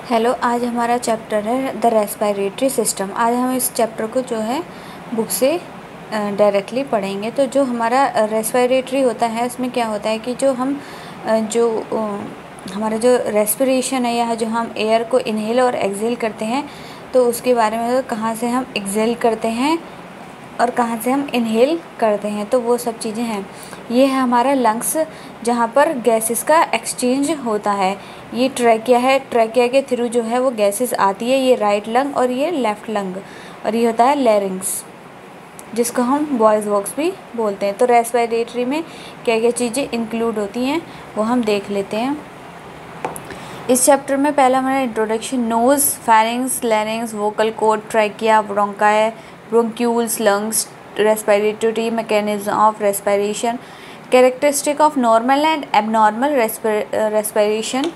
Hello, आज हमारा chapter है द रेस्पिरेटरी सिस्टम। आज हम इस चैप्टर को जो है बुक से डायरेक्टली पढ़ेंगे। तो जो हमारा रेस्पिरेटरी होता है उसमें क्या होता है कि हमारा जो रेस्पिरेशन है या जो हम एयर को इनहेल और एक्सहेल करते हैं तो उसके बारे में, कहाँ से हम एक्सहेल करते हैं और कहाँ से हम इनहेल करते हैं, तो वो सब चीज़ें हैं। ये है हमारा लंग्स जहाँ पर गैसेस का एक्सचेंज होता है। ये ट्रैकिया है, ट्रैकिया के थ्रू जो है वो गैसेस आती है। ये राइट लंग और ये लेफ़्ट लंग, और ये होता है लैरिंग्स जिसको हम वॉइस बॉक्स भी बोलते हैं। तो रेस्पिरेटरी में क्या क्या चीज़ें इंक्लूड होती हैं वो हम देख लेते हैं। इस चैप्टर में पहला हमारा introduction, nose, pharynx, larynx, vocal cord, trachea, bronchi, bronchioles, lungs, respiratory mechanism of respiration, characteristic of normal and abnormal respiration,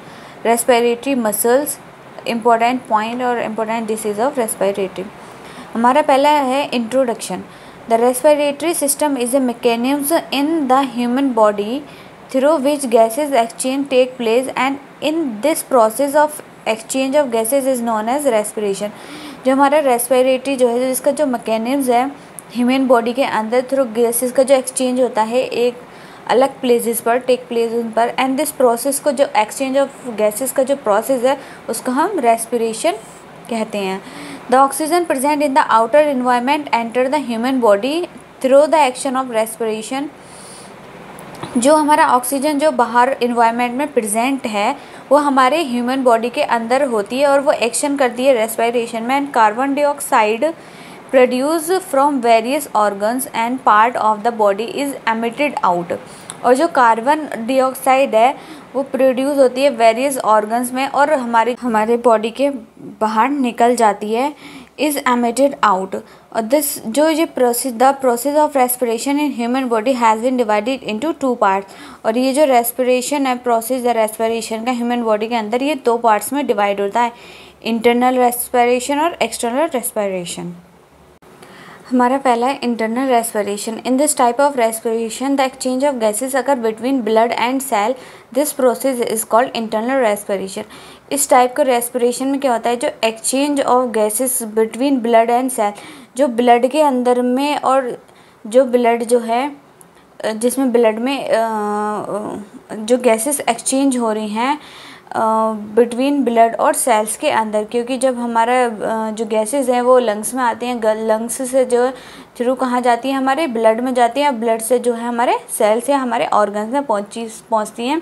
respiratory muscles, important point और इम्पोर्टेंट डिसीज ऑफ रेस्पिरेटरी। हमारा पहला है introduction. The respiratory system is a mechanism in the human body through which gases exchange take place, and in this process of exchange of gases is known as respiration। जो हमारा respiratory जो है, जिसका जो mechanism है human body के अंदर, through gases का जो एक्सचेंज होता है एक अलग प्लेसेस पर टेक प्लेस उन पर, एंड दिस प्रोसेस को, जो एक्सचेंज ऑफ गैसेस का जो प्रोसेस है उसको हम रेस्पिरेशन कहते हैं। The oxygen present in the outer environment enter the human body through the action of respiration. जो हमारा ऑक्सीजन जो बाहर इन्वायरमेंट में प्रेजेंट है वो हमारे ह्यूमन बॉडी के अंदर होती है और वो एक्शन करती है रेस्पिरेशन में। And carbon dioxide produce from various organs and part of the body is emitted out. और जो कार्बन डाइऑक्साइड है वो प्रोड्यूस होती है वेरियस ऑर्गन्स में और हमारे बॉडी के बाहर निकल जाती है, इज एमिटेड आउट। और ये process of respiration in human body has been divided into 2 parts. और ये जो रेस्पिरेशन है, प्रोसेस है रेस्पिरेशन का ह्यूमन बॉडी के अंदर, ये 2 पार्ट्स में डिवाइड होता है, इंटरनल रेस्पिरेशन और एक्सटर्नल रेस्पिरेशन। हमारा पहला है internal respiration. In this type of respiration the exchange of gases occur between blood and cell, this process is called internal respiration. इस टाइप का रेस्पिरेशन में क्या होता है, जो exchange of gases between blood and cell, जो blood के अंदर में और जो ब्लड जो है जिसमें ब्लड में जो गैसेस एक्सचेंज हो रही हैं बिटवीन ब्लड और सेल्स के अंदर, क्योंकि जब हमारा जो गैसेस हैं वो लंग्स में आती हैं, लंग्स से जो थ्रू कहाँ जाती है, हमारे ब्लड में जाती हैं, ब्लड से जो है हमारे सेल्स या हमारे ऑर्गन्स में पहुँचती हैं।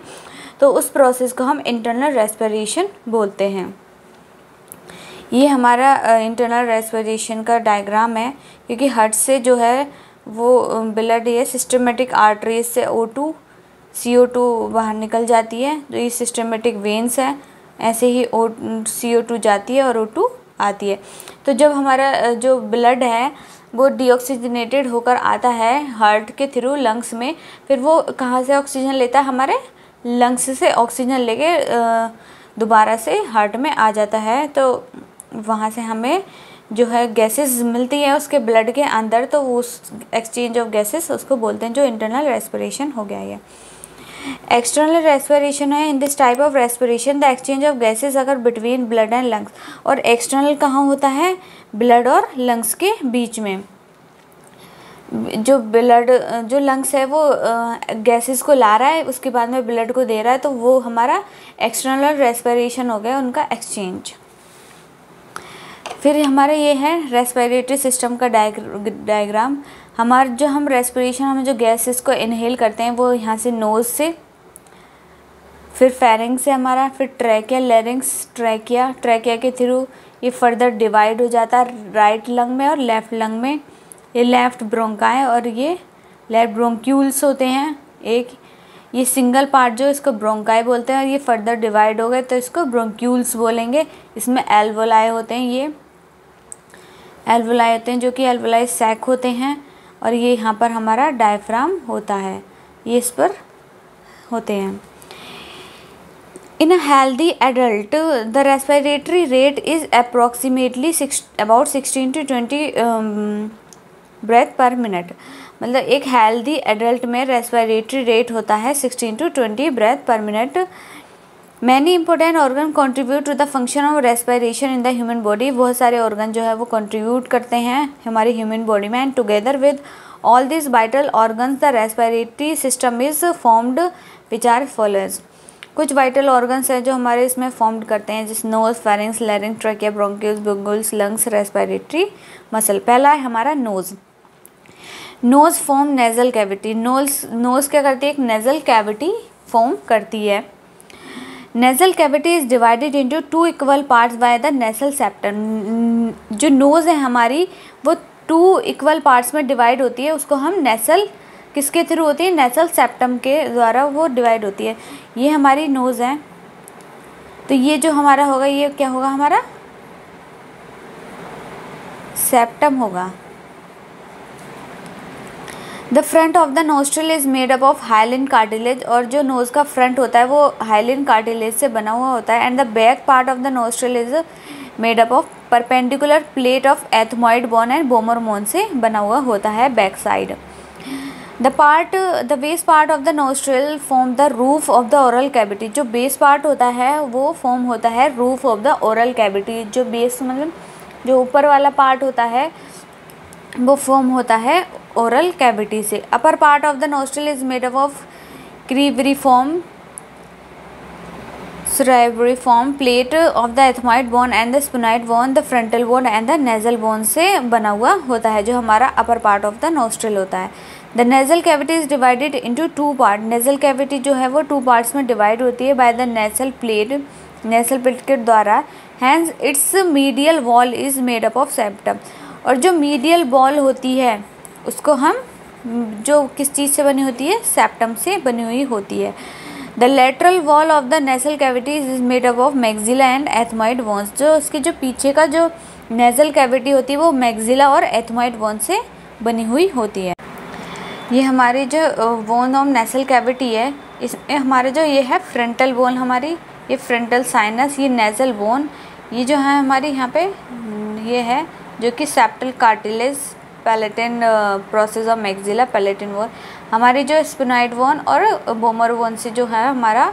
तो उस प्रोसेस को हम इंटरनल रेस्पिरेशन बोलते हैं। ये हमारा इंटरनल रेस्पिरेशन का डायग्राम है, क्योंकि हार्ट से जो है वो ब्लड ये सिस्टमेटिक आर्टरीज से O2 CO2 बाहर निकल जाती है, तो ये सिस्टमेटिक वेन्स है, ऐसे ही CO2 जाती है और O2 आती है। तो जब हमारा जो ब्लड है वो डीऑक्सीजनेटेड होकर आता है हार्ट के थ्रू लंग्स में, फिर वो कहाँ से ऑक्सीजन लेता है, हमारे लंग्स से ऑक्सीजन लेके दोबारा से हार्ट में आ जाता है। तो वहाँ से हमें जो है गैसेस मिलती है उसके ब्लड के अंदर, तो उस एक्सचेंज ऑफ गैसेस उसको बोलते हैं, जो इंटरनल रेस्पिरेशन हो गया है। एक्सटर्नल रेस्पिरेशन है, इन this type of respiration the exchange of gases अगर बिटवीन ब्लड एंड लंग्स। और एक्सटर्नल कहाँ होता है, ब्लड और लंग्स के बीच में। जो लंग्स है वो गैसेस को ला रहा है, उसके बाद में ब्लड को दे रहा है, तो वो हमारा एक्सटर्नल रेस्पिरेशन हो गया, उनका एक्सचेंज। फिर हमारा ये है रेस्पिरेटरी सिस्टम का डायग्राम। हम रेस्पिरेशन, हम जो गैसेस को इनहेल करते हैं वो यहाँ से नोज़ से, फिर फेरिंग्स से हमारा, फिर ट्रैकिया, लैरिंग्स, ट्रैकिया के थ्रू ये फर्दर डिवाइड हो जाता है राइट लंग में और लेफ़्ट लंग में। ये लेफ़्ट ब्रोंकाई और ये लेफ़्ट ब्रोंक्यूल्स होते हैं। एक ये सिंगल पार्ट जो इसको ब्रोंकाई बोलते हैं, और ये फर्दर डिवाइड हो गए तो इसको ब्रोंक्यूल्स बोलेंगे। इसमें एल्वोलाई होते हैं, ये एल्वोलाई होते हैं जो कि एल्वोलाई सैक होते हैं, और ये यहाँ पर हमारा डायफ्राम होता है, ये इस पर होते हैं। In a healthy adult the respiratory rate is approximately about 16 to 20 breath per minute. मतलब एक हेल्दी एडल्ट में रेस्पिरेटरी रेट होता है 16 to 20 breath per minute. Many important organ contribute to the function of respiration in the human body. बहुत सारे organ जो है वो कंट्रीब्यूट करते हैं हमारी ह्यूमन बॉडी में। And together with all this vital organs the respiratory system is formed which are followers. कुछ वाइटल ऑर्गन्स हैं जो हमारे इसमें फॉर्म्ड करते हैं, जिस nose, pharynx, larynx, trachea, bronchioles, bronchioles, lungs, respiratory muscle. पहला है हमारा nose. Nose form nasal cavity. Nose क्या करती है? एक नेजल कैविटी फॉर्म करती है। Nasal cavity is divided into 2 equal parts by the nasal septum. जो नोज है हमारी वो 2 इक्वल पार्ट्स में डिवाइड होती है। उसको हम नेसल किसके थ्रू होती है? नेसल सेप्टम के द्वारा वो डिवाइड होती है। ये हमारी नोज है, तो ये जो हमारा होगा ये क्या होगा? हमारा सेप्टम होगा। The front of the nostril is made up of hyaline cartilage. और जो नोज का फ्रंट होता है वो हाइलिन कार्टिलेज से बना हुआ होता है। And the back part of the nostril is made up of perpendicular plate of ethmoid bone and bomber bone से बना हुआ होता है back side. The base part of the nostril form the roof of the oral cavity. जो base part होता है वो form होता है roof of the oral cavity. जो बेस मतलब जो ऊपर वाला पार्ट होता है वो फॉर्म होता है ओरल कैविटी से। Upper part of the nostril is made up of cribriform cerebriform plate of the ethmoid bone and the sphenoid bone, the frontal bone and the nasal bone से बना हुआ होता है, जो हमारा upper part of the nostril होता है। The nasal cavity is divided into 2 part. Nasal cavity जो है वो 2 पार्ट्स में डिवाइड होती है बाय द नेसल प्लेट के द्वारा। Hence its medial wall is made up of septum. और जो मीडियल वॉल होती है उसको हम जो किस चीज़ से बनी होती है? सेप्टम से बनी हुई होती है। The lateral wall of the nasal cavity is made up of maxilla and ethmoid bones. जो उसके जो पीछे का जो नेजल कैविटी होती है वो मैक्सिला और एथमॉइड बोन से बनी हुई होती है। ये हमारी जो बोन ऑफ नेसल कैविटी है इसमें हमारे जो ये है फ्रंटल बोन, हमारी ये फ्रंटल साइनस, ये नेजल बोन, ये जो है हमारी यहाँ पे ये है जो कि septal cartilage, palatine process of maxilla, palatine bone, हमारी जो स्पिनाइड बोन और बोमर बोन से जो है हमारा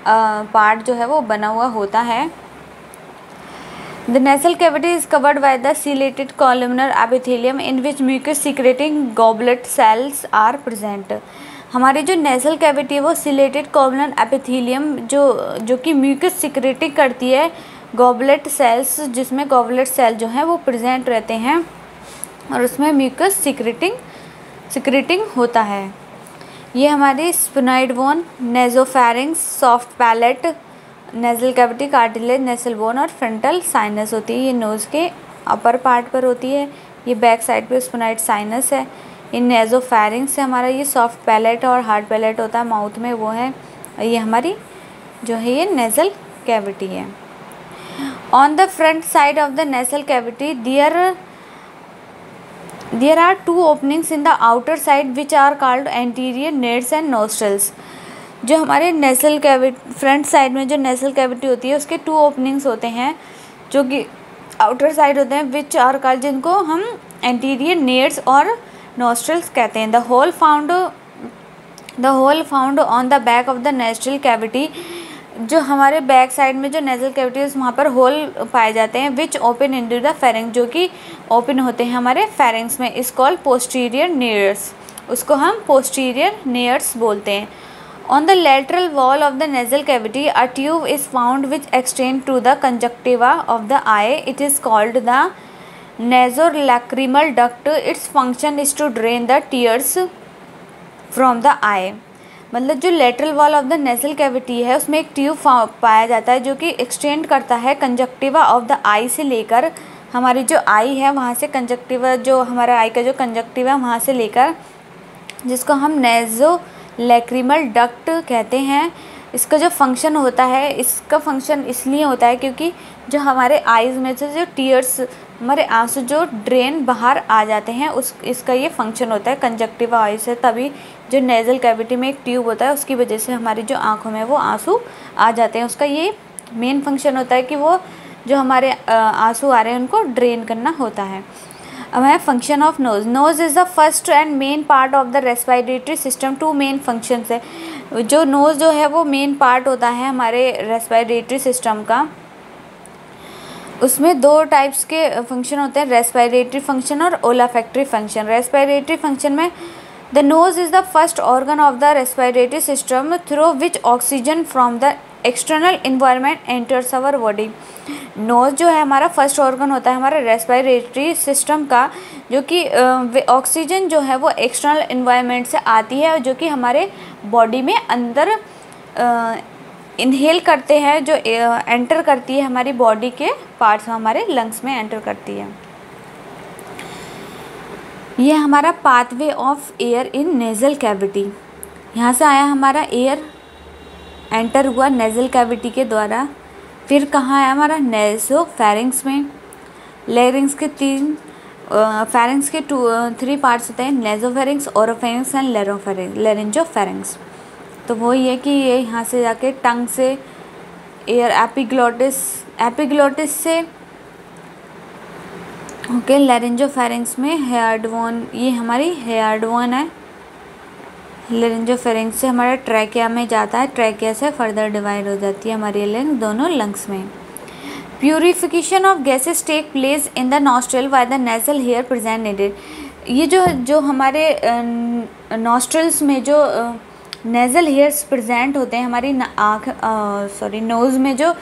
पार्ट जो है वो बना हुआ होता है। The nasal cavity is covered by the ciliated columnar epithelium in which mucus secreting goblet cells are present. हमारी जो नेसल कैविटी है वो सिलेटेड कॉलमनर एपिथेलियम जो कि म्यूकस सीक्रेटिंग करती है गॉबलेट सेल्स, जिसमें गॉबलेट सेल जो है वो प्रेजेंट रहते हैं और उसमें म्यूकस सीक्रेटिंग होता है। ये हमारी sphenoid bone, nasopharynx, soft palate, nasal cavity, cartilage, nasal bone और फ्रंटल साइनस होती है। ये नोज़ के अपर पार्ट पर होती है। ये बैक साइड पे स्पिनाइड साइनस है। ये नेजोफेरिंग्स है हमारा, ये सॉफ्ट पैलेट और हार्ड पैलेट होता है माउथ में, वो है। ये हमारी जो है ये नेजल कैविटी है। On the front side of the nasal cavity there are 2 openings in the outer side which are called anterior nares and nostrils। जो हमारे नेसल कैविटी फ्रंट साइड में जो नेसल कैविटी होती है उसके 2 ओपनिंग्स होते हैं जो कि आउटर साइड होते हैं, विच आर कॉल्ड, जिनको हम एंटीरियर नेर्स और नोस्ट्रल्स कहते हैं। The hole found on the back of the nostril cavity. जो हमारे बैक साइड में जो नेजल कैविटी है वहाँ पर होल पाए जाते हैं, विच ओपन इनटू द फेरिंग, जो कि ओपन होते हैं हमारे फेरिंग्स में। इस कॉल्ड पोस्टीरियर नेयर्स, उसको हम पोस्टीरियर नेयर्स बोलते हैं। On the lateral wall of the nasal cavity a tube is found which extend to the conjunctiva of the eye. It is called the nasolacrimal duct. Its function is to drain the tears from the eye. मतलब जो lateral wall of the nasal cavity है उसमें एक tube पाया जाता है जो कि एक्सटेंड करता है कंजक्टिवा ऑफ द आई से लेकर, हमारी जो आई है वहाँ से कंजक्टिवा, जो हमारा आई का जो कंजक्टिवा है वहाँ से लेकर, जिसको हम नेजोलैक्रिमल डक्ट कहते हैं। इसका जो फंक्शन होता है, इसका फंक्शन इसलिए होता है क्योंकि जो हमारे आईज़ में से जो टीयर्स, हमारे आंसू जो ड्रेन बाहर आ जाते हैं, इसका ये फंक्शन होता है कंजक्टिवा आई से। तभी जो नेजल कैविटी में एक ट्यूब होता है उसकी वजह से हमारी जो आँखों में वो आंसू आ जाते हैं। उसका ये मेन फंक्शन होता है कि वो जो हमारे आंसू आ रहे हैं उनको ड्रेन करना होता है। अब है function of nose. Nose is the first and main part of the respiratory system. 2 main functions है। जो नोज़ जो है वो मेन पार्ट होता है हमारे रेस्पिरेटरी सिस्टम का। उसमें 2 टाइप्स के फंक्शन होते हैं, रेस्पिरेटरी फंक्शन और ओलाफैक्टरी फंक्शन। रेस्पिरेटरी फंक्शन में the nose is the first organ of the respiratory system through which oxygen from the external environment enters our body. Nose जो है हमारा फर्स्ट ऑर्गन होता है हमारा रेस्पिरेटरी सिस्टम का, जो कि ऑक्सीजन जो है वो एक्सटर्नल इन्वायरमेंट से आती है, जो कि हमारे बॉडी में अंदर इनहेल करते हैं, जो एंटर करती है हमारी बॉडी के पार्ट्स में, हमारे लंग्स में एंटर करती है। ये हमारा pathway of air in nasal cavity. यहाँ से आया हमारा एयर, एंटर हुआ नेज़ल कैविटी के द्वारा, फिर कहाँ आया हमारा नेज़ोफैरिंक्स में। लैरिंग्स के 3 फैरिंग्स के 3 पार्ट्स होते हैं, नेज़ोफैरिंक्स, ओरोफैरिंक्स एंड लैरिंजोफैरिंक्स। तो वही है कि ये यहाँ से जाके टंग से एयर एपिग्लोटिस से ओके लैरिंजोफैरिंक्स में हेयरडवोन, ये हमारी हेयरडवोन है। लैरिंजोफैरिंक्स से हमारा ट्रैकिया में जाता है, ट्रैकिया से फर्दर डिवाइड हो जाती है हमारी लंग्स, दोनों लंग्स में। Purification of gases take place in the nostril by the nasal hair presented. ये जो हमारे नॉस्ट्रल्स में जो नेज़ल हेयर्स प्रेजेंट होते हैं, हमारी नोज़ में जो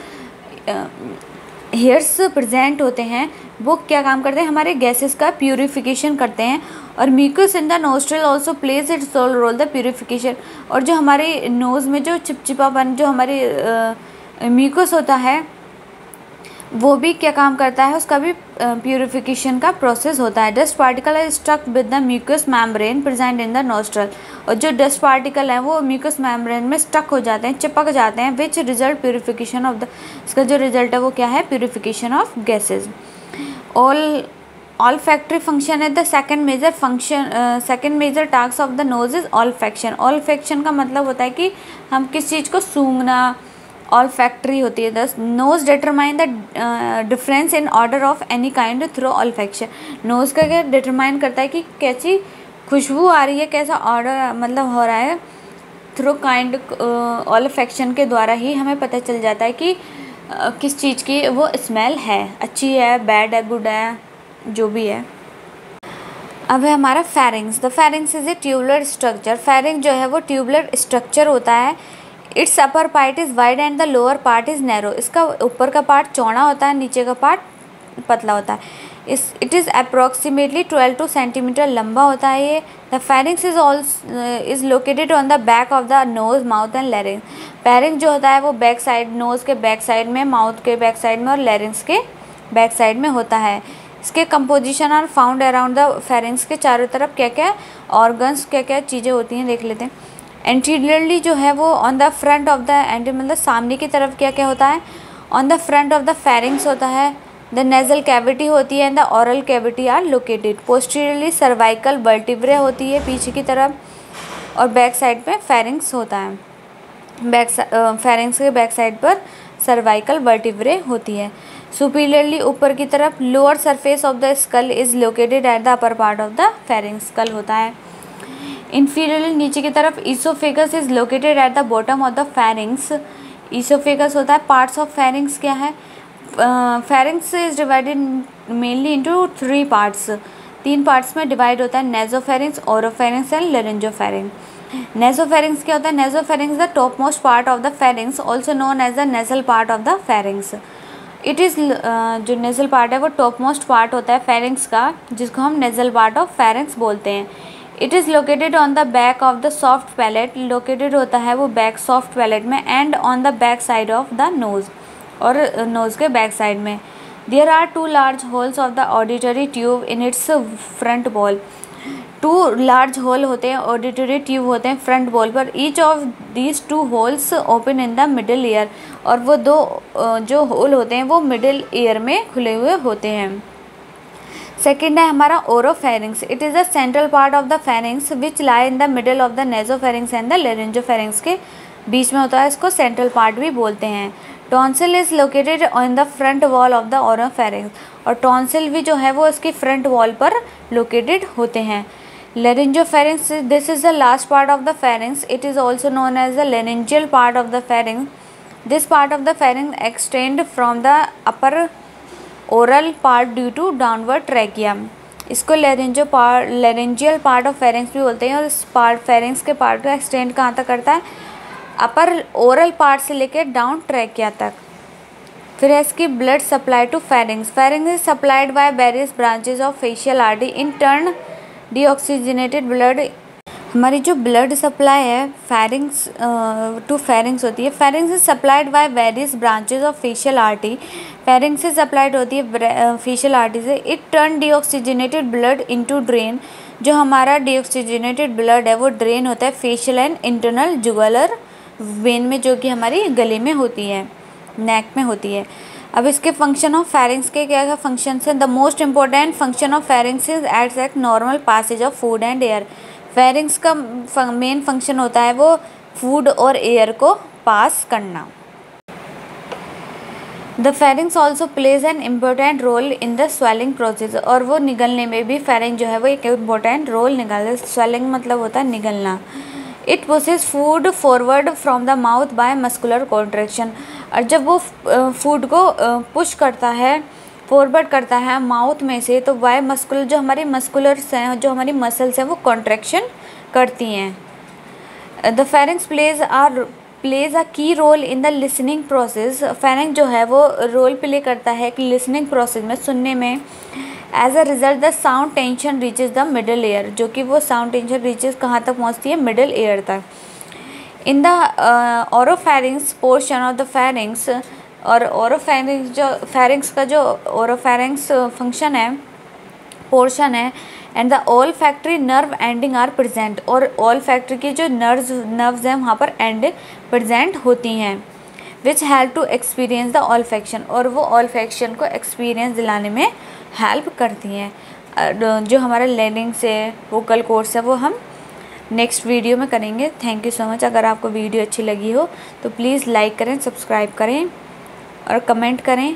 हेयर्स प्रेजेंट होते हैं वो क्या काम करते हैं, हमारे गैसेस का प्यूरिफिकेशन करते हैं। और mucus in the nostril also plays its role the purification. और जो हमारे नोज़ में जो चिपचिपापन, जो हमारे म्यूकस होता है वो भी क्या काम करता है, उसका भी प्यूरिफिकेशन का प्रोसेस होता है। Dust particle is stuck with the mucus membrane present in the nostril. और जो डस्ट पार्टिकल हैं वो म्यूकस मेम्ब्रेन में स्टक हो जाते हैं, चिपक जाते हैं, which result purification of the, इसका जो रिजल्ट है वो क्या है, purification of gases. Olfactory function है the second major task of the nose is olfaction. Olfaction का मतलब होता है कि हम किस चीज़ को सूंघना, ऑल्फैक्टरी होती है। Does nose determine the difference in order of any kind through olfaction. Nose का क्या डिटरमाइन करता है कि कैसी खुशबू आ रही है, कैसा ऑर्डर मतलब हो रहा है, थ्रू काइंड ऑल्फैक्शन के द्वारा ही हमें पता चल जाता है कि किस चीज़ की वो स्मेल है, अच्छी है, बैड है, गुड है, जो भी है। अब है हमारा pharynx. The pharynx is a tubular structure. Pharynx जो है वो ट्यूबुलर स्ट्रक्चर होता है। Its upper part is wide and the lower part is narrow. इसका ऊपर का पार्ट चौड़ा होता है, नीचे का पार्ट पतला होता है। इट इज़ अप्रॉक्सीमेटली 12 2 सेंटीमीटर लंबा होता है ये। The pharynx is located on the back of the nose, mouth and larynx. Pharynx जो होता है वो बैक साइड, नोज़ के बैक साइड में, माउथ के बैक साइड में और लैरिंग्स के बैक साइड में होता है। इसके composition are found around the pharynx के चारों तरफ क्या क्या ऑर्गन्स, क्या क्या चीज़ें होती हैं देख लेते हैं। एंटीरियरली जो है वो on the front of the मतलब सामने की तरफ क्या क्या होता है, on the front of the pharynx होता है, द नेजल कैविटी होती है and the oral cavity are located. Posteriorly cervical vertebrae होती है पीछे की तरफ, और बैक साइड पे फेरिंग्स होता है। फेरिंग्स के बैक साइड पर सर्वाइकल वर्टिब्रे होती है। सुपीरियरली ऊपर की तरफ lower surface of the skull is located at the upper part of the pharynx, skull होता है। इंफीरियरली नीचे की तरफ oesophagus is located at the bottom of the pharynx. Oesophagus होता है। पार्ट्स ऑफ फेरिंग्स क्या है, pharynx is divided mainly into 3 parts. 3 parts में डिवाइड होता है, नेजोफेरिंग्स, ओरोफेरिंग्स एंड लैरिंजोफेरिंग्स। नेजोफेरिंग्स क्या होता है, nasopharynx the top most part of the pharynx, also known as the nasal part of the pharynx. It is जो nasal part है वो top most part होता है फेरिंग्स का, जिसको हम नेजल पार्ट ऑफ फेरिंग्स बोलते हैं। It is located on the back of the soft palate, located होता है वो बैक सॉफ्ट पैलेट में, and on the back side of the nose, और नोज़ के बैक साइड में। There are 2 large holes of the auditory tube in its front wall. 2 large hole होते हैं, auditory tube होते हैं फ्रंट वॉल पर। Each of these 2 holes open in the middle ear, और वो 2 जो होल होते हैं वो मिडिल ईयर में खुले हुए होते हैं। सेकेंड है हमारा oropharynx. It is the central part of the pharynx which lie in the middle of the nasopharynx and the laryngopharynx के बीच में होता है, इसको सेंट्रल पार्ट भी बोलते हैं। Tonsil is located on the front wall of the oropharynx, और टॉन्सिल भी जो है वो इसकी फ्रंट वॉल पर लोकेटेड होते हैं। Laryngopharynx, this is the last part of the pharynx. It is also known as the laryngeal part of the pharynx. This part of the pharynx extend from the upper oral part due to downward trachea. इसको laryngeal part of pharynx भी बोलते हैं और इस pharynx के part को extend कहाँ तक करता है, अपर ओरल पार्ट से लेकर डाउन ट्रैकिया तक। फिर है इसकी blood supply to pharynx. Pharynx is supplied by various branches of facial artery in turn deoxygenated blood. हमारी जो ब्लड सप्लाई है फेरिंग्स टू फेरिंग्स होती है। Pharynx is supplied by various branches of facial artery. Pharynx से supplied होती है facial artery से। It turn deoxygenated blood into drain. जो हमारा डीऑक्सीजनेटेड ब्लड है वो ड्रेन होता है facial and internal jugular vein में, जो कि हमारी गले में होती है, नेक में होती है। अब इसके फंक्शन ऑफ फेरिंग्स के क्या क्या फंक्शंस हैं। The most important function of pharynx is at normal passage of food and air. Pharynx का मेन फंक्शन होता है वो फूड और एयर को पास करना। The pharynx also plays an important role in the swallowing process. और वो निगलने में भी फेरिंग जो है वो एक इम्पोर्टेंट रोल निकालता है। स्वेलिंग मतलब होता है निगलना। It pushes food forward from the mouth by muscular contraction. और जब वो फूड को पुश करता है, फॉरवर्ड करता है माउथ में से, तो बाय मस्कुलर जो हमारी मस्कुलर्स हैं, जो हमारी मसल्स हैं, वो कॉन्ट्रैक्शन करती हैं। The pharynx plays a key role in the listening process. Pharynx जो है वो रोल प्ले करता है एक लिसनिंग प्रोसेस में, सुनने में। As a result the sound tension reaches the middle ear. जो कि वो साउंड टेंशन रीचेज कहाँ तक पहुँचती है, मिडल एयर तक। In the oropharynx portion of the pharynx. और ओरोफेरिंग्स जो फेरिंग्स का जो ओरोफेरिंग्स फंक्शन है, पोर्शन है, and the olfactory nerve ending are present. और ऑल फैक्ट्री की जो नर्व्स हैं वहाँ पर एंड प्रेजेंट होती हैं। Which help to experience the olfaction. और वो ऑल्फैक्शन को एक्सपीरियंस दिलाने में हेल्प करती हैं। जो हमारा लैरिंग्स है, वोकल कोर्स है, वो हम नेक्स्ट वीडियो में करेंगे। Thank you so much. अगर आपको वीडियो अच्छी लगी हो तो प्लीज़ लाइक करें, सब्सक्राइब करें और कमेंट करें।